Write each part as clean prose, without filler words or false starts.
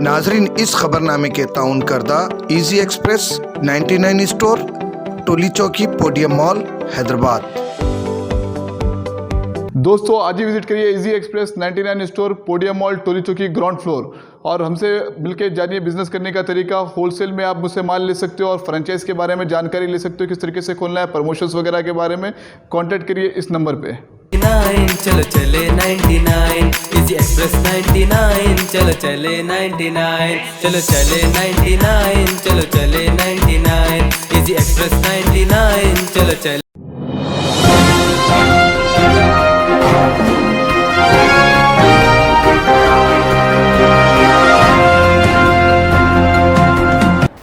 नाजरीन, इस खबरनामे के ताउन करदा इजी एक्सप्रेस 99 स्टोर, टोली चौकी, पोडियम मॉल, हैदराबाद। दोस्तों, आज ही विजिट करिए easy express 99 store, podium mall, Toli Chowki, ground floor, और हमसे मिलकर जानिए बिजनेस करने का तरीका। होलसेल में आप मुझसे माल ले सकते हो और फ्रेंचाइज के बारे में जानकारी ले सकते हो, किस तरीके से खोलना है, प्रमोशंस वगैरह के बारे में। कांटेक्ट करिए इस नंबर पे। चलो चले 99 इजी एक्सप्रेस 99, चलो चले 99, चलो चले 99, चलो चले 99 इजी एक्सप्रेस 99, चलो चले।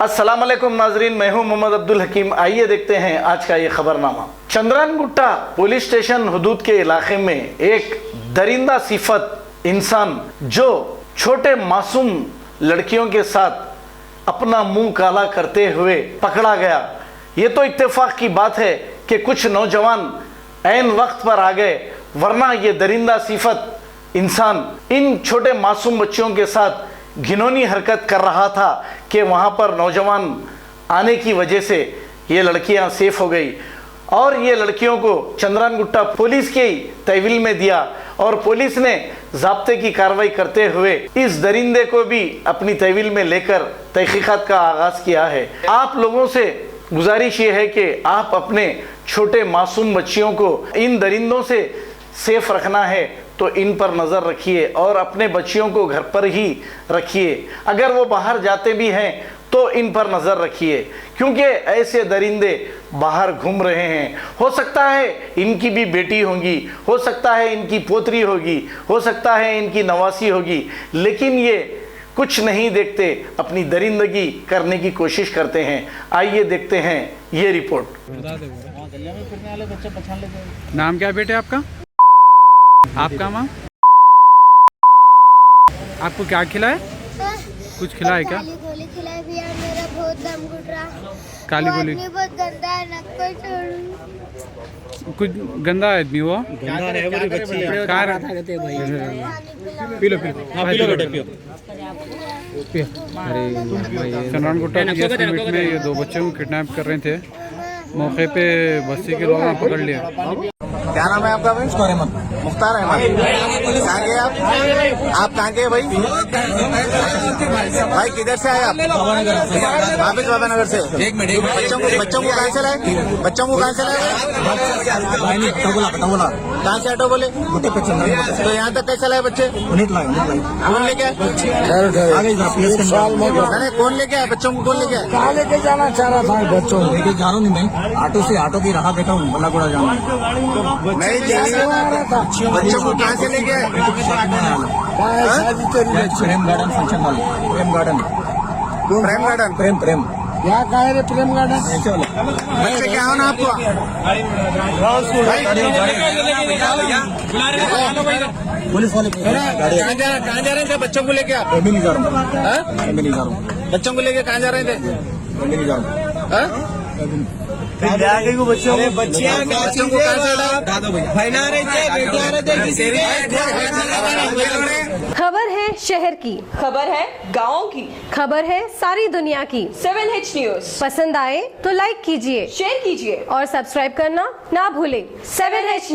अस्सलाम वालेकुम नाजरीन, मैं हूं मोहम्मद अब्दुल हकीम। आइए देखते हैं आज का ये खबरनामा। चंद्रानगुट्टा पुलिस स्टेशन हुदूद के इलाके में एक दरिंदा सिफत इंसान जो छोटे मासूम लड़कियों के साथ अपना मुंह काला करते हुए पकड़ा गया। ये तो इत्तेफाक की बात है कि कुछ नौजवान ऐन वक्त पर आ गए, वरना ये दरिंदा सिफत इंसान इन छोटे मासूम बच्चियों के साथ घिनौनी हरकत कर रहा था कि वहाँ पर नौजवान आने की वजह से ये लड़कियाँ सेफ हो गई और ये लड़कियों को चंद्रानगुट्टा पुलिस के तहवील में दिया और पुलिस ने ज़ाब्ते की कार्रवाई करते हुए इस दरिंदे को भी अपनी तहवील में लेकर तहकीकात का आगाज़ किया है। आप लोगों से गुजारिश ये है कि आप अपने छोटे मासूम बच्चियों को इन दरिंदों से सेफ रखना है तो इन पर नज़र रखिए और अपने बच्चियों को घर पर ही रखिए। अगर वो बाहर जाते भी हैं तो इन पर नज़र रखिए, क्योंकि ऐसे दरिंदे बाहर घूम रहे हैं। हो सकता है इनकी भी बेटी होगी, हो सकता है इनकी पोतरी होगी, हो सकता है इनकी नवासी होगी, लेकिन ये कुछ नहीं देखते, अपनी दरिंदगी करने की कोशिश करते हैं। आइए देखते हैं ये रिपोर्ट। नाम क्या है बेटे आपका? आपका माँ? आपको क्या खिलाए? कुछ खिलाए क्या? काली गोली खिलाई भी है, मेरा बहुत दम घुट रहा। काली गोली? बहुत गंदा है, नक पर छोड़ू। कुछ गंदा आदमी वो? गंदा है वो बच्ची है। कार पी लो बेटे पियो। अरे चंद्रानगुट्टा में ये दो बच्चों को किडनैप कर रहे थे, मौके पे बस्ती के लोगों ने पकड़ लिया। क्या नाम है आपका भाई? मुख्तार अहमद। कहाँ के आप कहाँ के भाई? भाई किधर से आए आप? वापिस बाबा नगर से। एक मिनट, बच्चों को कहाँ से लाए? बच्चों को कहाँ से लाए? कहाँ से ऑटो बोले? तो यहाँ तक कैसे लाए बच्चे? कौन लेके आए? कौन लेके आए बच्चों को? कौन लेके आए? कहाँ लेके जाना चाह रहा था बच्चों? लेके जा रहा हूँ नहीं मैं, ऑटो की राह देखा हूँ, बल्लागुड़ा जाना। नहीं बच्चों को कहाँ से लेके आए? प्रेम गार्डन फंक्शन हॉल। प्रेम क्या कहा है रे? प्रेम गार्डन बच्चे क्या होना आपको? पुलिस वाले कहाँ जा रहे थे बच्चों को लेके आप? फैमिली जा रहा हूँ। बच्चों को लेके कहाँ जा रहे थे? फैमिली जा रहा हूँ। बच्चों को कहाँ से खबर है शहर की, खबर है गाँव की, खबर है सारी दुनिया की। 7H न्यूज पसंद आए तो लाइक कीजिए, शेयर कीजिए और सब्सक्राइब करना ना भूलें। 7H news.